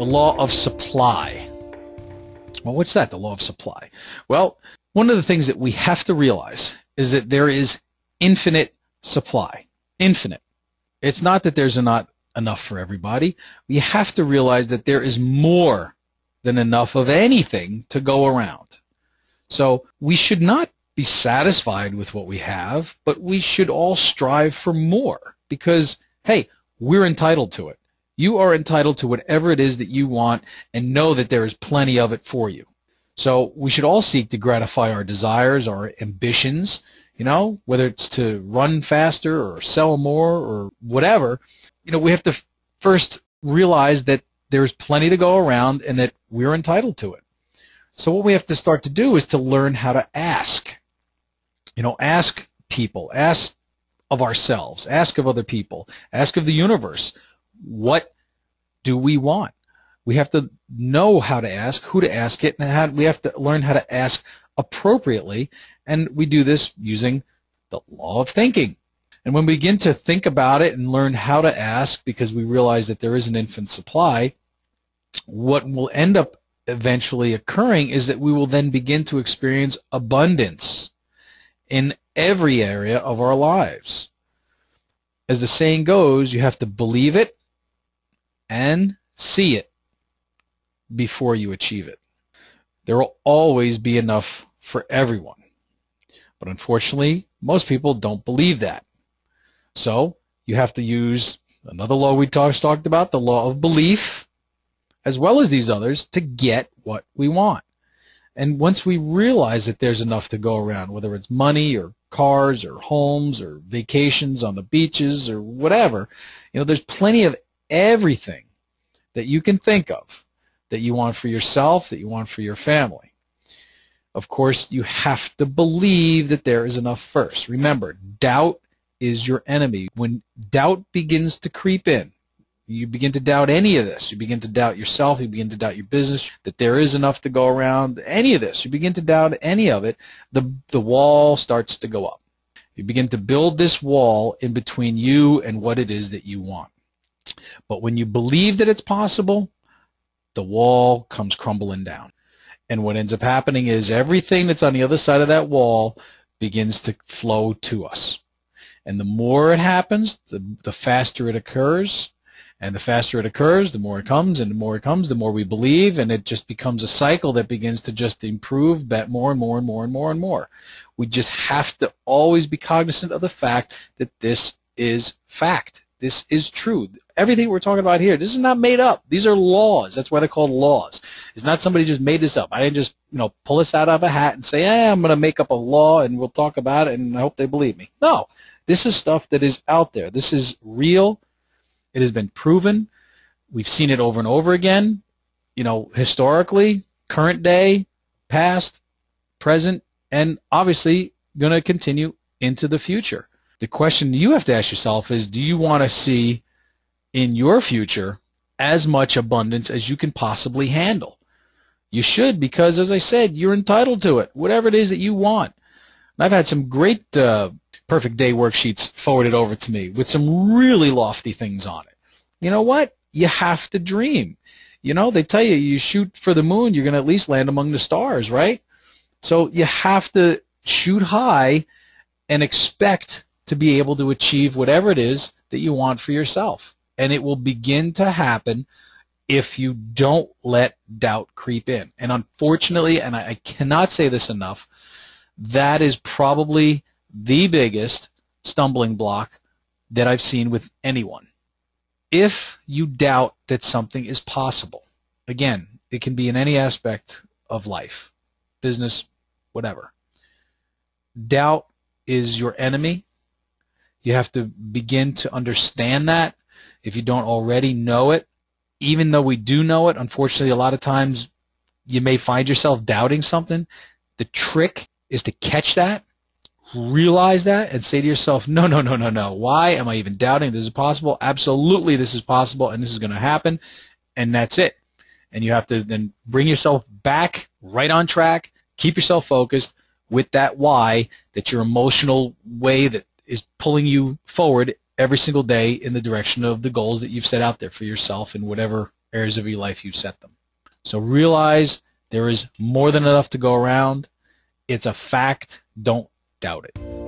the law of supply. Well, what's that, the law of supply? Well, one of the things that we have to realize is that there is infinite supply. Infinite. It's not that there's not enough for everybody. We have to realize that there is more than enough of anything to go around. So we should not be satisfied with what we have, but we should all strive for more because, hey, we're entitled to it. You are entitled to whatever it is that you want and know that there is plenty of it for you. So we should all seek to gratify our desires, our ambitions, you know, whether it's to run faster or sell more or whatever. You know, we have to first realize that there's plenty to go around and that we're entitled to it. So what we have to start to do is to learn how to ask. You know, ask people, ask of ourselves, ask of other people, ask of the universe. What do we want? We have to know how to ask, who to ask it, and we have to learn how to ask appropriately. And we do this using the law of thinking. And when we begin to think about it and learn how to ask, because we realize that there is an infinite supply, what will end up eventually occurring is that we will then begin to experience abundance in every area of our lives. As the saying goes, you have to believe it and see it before you achieve it. There will always be enough for everyone. But unfortunately, most people don't believe that. So you have to use another law we talked about, the law of belief, as well as these others, to get what we want. And once we realize that there's enough to go around, whether it's money or cars or homes or vacations on the beaches or whatever, you know, there's plenty of everything that you can think of that you want for yourself, that you want for your family. Of course, you have to believe that there is enough first. Remember, doubt is your enemy. When doubt begins to creep in, you begin to doubt any of this. You begin to doubt yourself. You begin to doubt your business, that there is enough to go around. Any of this. You begin to doubt any of it. The wall starts to go up. You begin to build this wall in between you and what it is that you want. But when you believe that it's possible, the wall comes crumbling down. And what ends up happening is everything that's on the other side of that wall begins to flow to us. And the more it happens, the faster it occurs. And the faster it occurs, the more it comes, and the more it comes, the more we believe, and it just becomes a cycle that begins to just improve that more and more and more and more and more. We just have to always be cognizant of the fact that this is fact. This is true. Everything we're talking about here, this is not made up. These are laws. That's why they're called laws. It's not somebody just made this up. I didn't just, pull this out of a hat and say, I'm going to make up a law and we'll talk about it and I hope they believe me. No, this is stuff that is out there. This is real. It has been proven. We've seen it over and over again, historically, current day, past, present, and obviously going to continue into the future. The question you have to ask yourself is, do you want to see in your future as much abundance as you can possibly handle? You should, because, as I said, you're entitled to it, whatever it is that you want. And I've had some great perfect day worksheets forwarded over to me with some really lofty things on it. You know what? You have to dream. They tell you, you shoot for the moon, you're going to at least land among the stars, right? So you have to shoot high and expect to be able to achieve whatever it is that you want for yourself. And it will begin to happen if you don't let doubt creep in. And unfortunately, and I cannot say this enough, that is probably the biggest stumbling block that I've seen with anyone. If you doubt that something is possible, again, it can be in any aspect of life, business, whatever. Doubt is your enemy. You have to begin to understand that if you don't already know it. Even though we do know it, unfortunately, a lot of times you may find yourself doubting something. The trick is to catch that, realize that, and say to yourself, no, no, no, no, no. Why am I even doubting this is possible? Absolutely, this is possible, and this is going to happen, and that's it. And you have to then bring yourself back right on track, keep yourself focused with that why, that your emotional way that is pulling you forward every single day in the direction of the goals that you've set out there for yourself in whatever areas of your life you set them. So realize there is more than enough to go around. It's a fact. Don't doubt it.